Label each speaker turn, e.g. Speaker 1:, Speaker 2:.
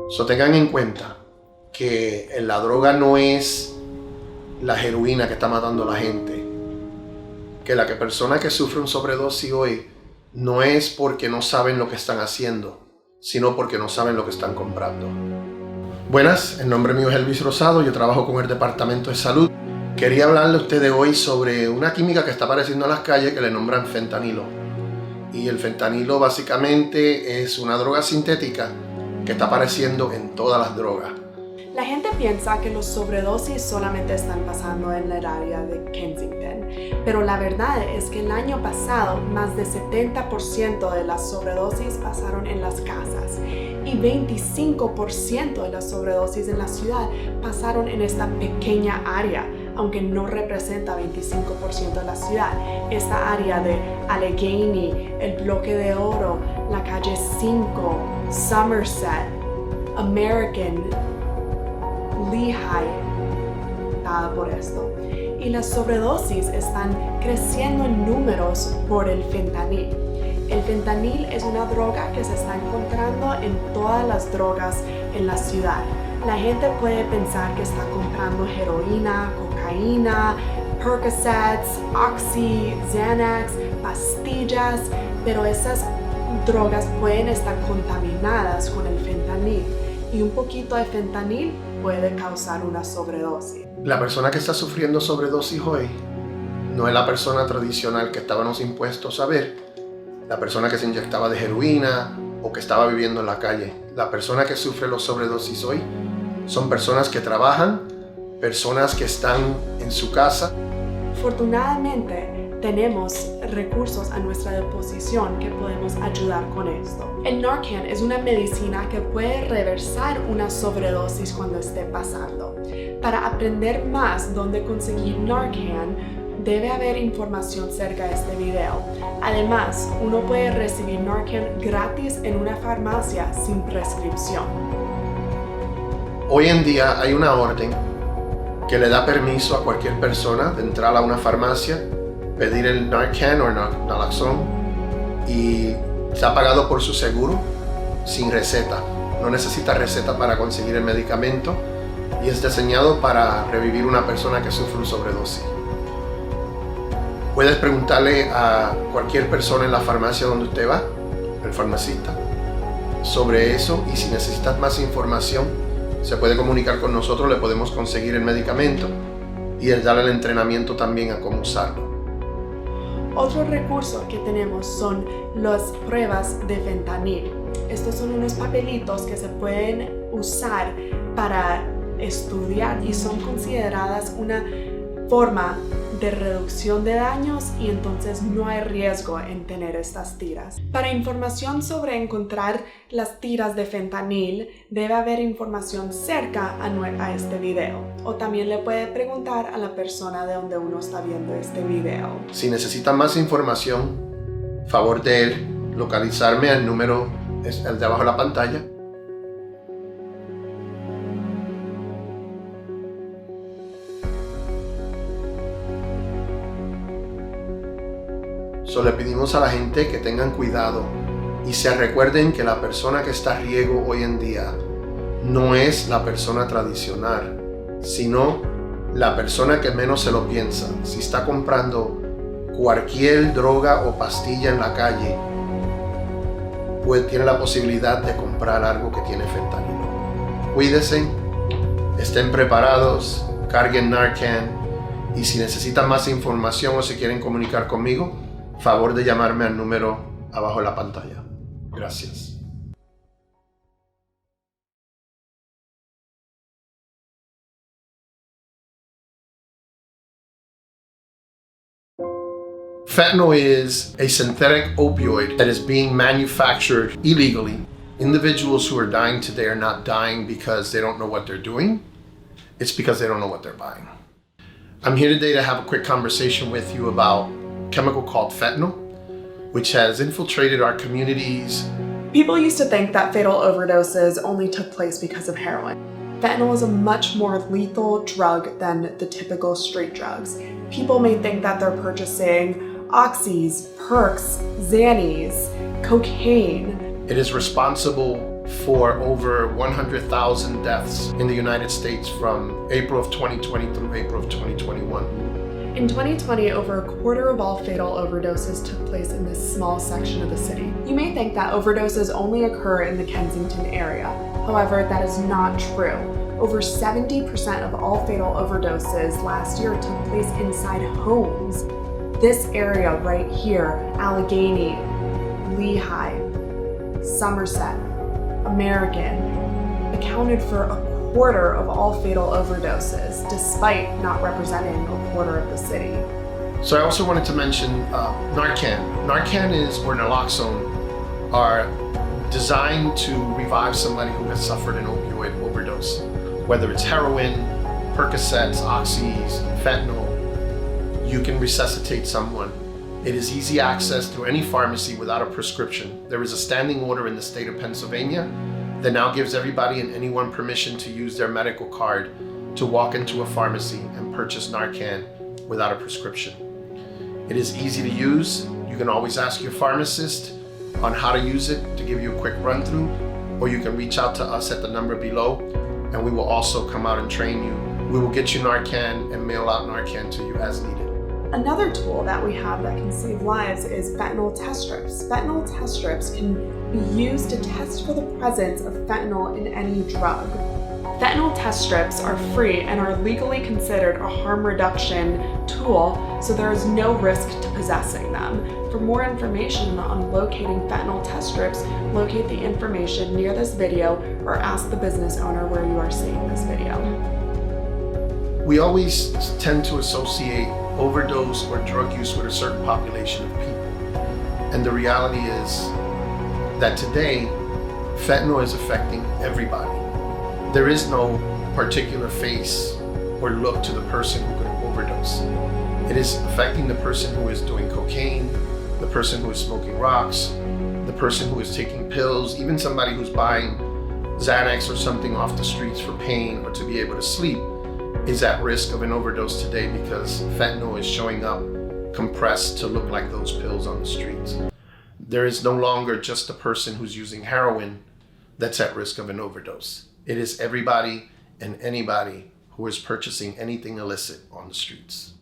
Speaker 1: So tengan en cuenta que la droga no es la heroína que está matando a la gente. Que la persona que sufre un sobredosis hoy no es porque no saben lo que están haciendo, sino porque no saben lo que están comprando. Buenas, el nombre mío es Elvis Rosado, yo trabajo con el Departamento de Salud. Quería hablarle a ustedes hoy sobre una química que está apareciendo en las calles que le nombran fentanilo. Y el fentanilo básicamente es una droga sintética que está apareciendo en todas las drogas.
Speaker 2: La gente piensa que los sobredosis solamente están pasando en el área de Kensington, pero la verdad es que el año pasado más de 70% de las sobredosis pasaron en las casas y 25% de las sobredosis en la ciudad pasaron en esta pequeña área, aunque no representa 25% de la ciudad. Esta área de Allegheny, el Bloque de Oro, la calle 5, Somerset, American, Lehigh, dada por esto. Y las sobredosis están creciendo en números por el fentanil. El fentanil es una droga que se está encontrando en todas las drogas en la ciudad. La gente puede pensar que está comprando heroína, cocaína, Percocets, Oxy, Xanax, pastillas, pero esas drogas pueden estar contaminadas con el fentanil y un poquito de fentanil puede causar una sobredosis.
Speaker 1: La persona que está sufriendo sobredosis hoy no es la persona tradicional que estábamos impuestos a ver, la persona que se inyectaba de heroína o que estaba viviendo en la calle. La persona que sufre los sobredosis hoy son personas que trabajan, personas que están en su casa.
Speaker 2: Afortunadamente, tenemos recursos a nuestra disposición que podemos ayudar con esto. El Narcan es una medicina que puede reversar una sobredosis cuando esté pasando. Para aprender más dónde conseguir Narcan, debe haber información cerca de este video. Además, uno puede recibir Narcan gratis en una farmacia sin prescripción.
Speaker 1: Hoy en día hay una orden que le da permiso a cualquier persona de entrar a una farmacia, pedir el Narcan o naloxone y está pagado por su seguro sin receta. No necesita receta para conseguir el medicamento y es diseñado para revivir una persona que sufre un sobredosis. Puedes preguntarle a cualquier persona en la farmacia donde usted va, el farmacista, sobre eso, y si necesitas más información se puede comunicar con nosotros, le podemos conseguir el medicamento y el darle el entrenamiento también a cómo usarlo.
Speaker 2: Otro recurso que tenemos son las pruebas de fentanil. Estos son unos papelitos que se pueden usar para estudiar y son consideradas una forma de reducción de daños y entonces no hay riesgo en tener estas tiras. Para información sobre encontrar las tiras de fentanil, debe haber información cerca a este video o también le puede preguntar a la persona de donde uno está viendo este video.
Speaker 1: Si necesitan más información, favor de localizarme al número, es el de abajo de la pantalla. Le pedimos a la gente que tengan cuidado y se recuerden que la persona que está a riesgo hoy en día no es la persona tradicional, sino la persona que menos se lo piensa. Si está comprando cualquier droga o pastilla en la calle, pues tiene la posibilidad de comprar algo que tiene fentanilo. Cuídense, estén preparados, carguen Narcan y si necesitan más información o se quieren comunicar conmigo, favor de llamarme al número abajo de la pantalla. Gracias. Fentanyl is a synthetic opioid that is being manufactured illegally. Individuals who are dying today are not dying because they don't know what they're doing. It's because they don't know what they're buying. I'm here today to have a quick conversation with you about chemical called fentanyl, which has infiltrated our communities.
Speaker 2: People used to think that fatal overdoses only took place because of heroin. Fentanyl is a much more lethal drug than the typical street drugs. People may think that they're purchasing Oxys, Percs, Xannies, cocaine.
Speaker 1: It is responsible for over 100,000 deaths in the United States from April of 2020 through April of 2021.
Speaker 2: In 2020, over a quarter of all fatal overdoses took place in this small section of the city. You may think that overdoses only occur in the Kensington area. However, that is not true. Over 70% of all fatal overdoses last year took place inside homes. This area right here, Allegheny, Lehigh, Somerset, American, accounted for a quarter of all fatal overdoses, despite not representing a quarter of the city.
Speaker 1: So I also wanted to mention Narcan. Narcan or naloxone are designed to revive somebody who has suffered an opioid overdose. Whether it's heroin, Percocets, oxys, fentanyl, you can resuscitate someone. It is easy access through any pharmacy without a prescription. There is a standing order in the state of Pennsylvania that now gives everybody and anyone permission to use their medical card to walk into a pharmacy and purchase Narcan without a prescription. It is easy to use. You can always ask your pharmacist on how to use it to give you a quick run through, or you can reach out to us at the number below and we will also come out and train you. We will get you Narcan and mail out Narcan to you as needed.
Speaker 2: Another tool that we have that can save lives is fentanyl test strips. Fentanyl test strips can be used to test for the presence of fentanyl in any drug. Fentanyl test strips are free and are legally considered a harm reduction tool, so there is no risk to possessing them. For more information on locating fentanyl test strips, locate the information near this video or ask the business owner where you are seeing this video.
Speaker 1: We always tend to associate overdose or drug use with a certain population of people. And the reality is that today, fentanyl is affecting everybody. There is no particular face or look to the person who could overdose. It is affecting the person who is doing cocaine, the person who is smoking rocks, the person who is taking pills, even somebody who's buying Xanax or something off the streets for pain or to be able to sleep is at risk of an overdose today because fentanyl is showing up compressed to look like those pills on the streets. There is no longer just the person who's using heroin that's at risk of an overdose. It is everybody and anybody who is purchasing anything illicit on the streets.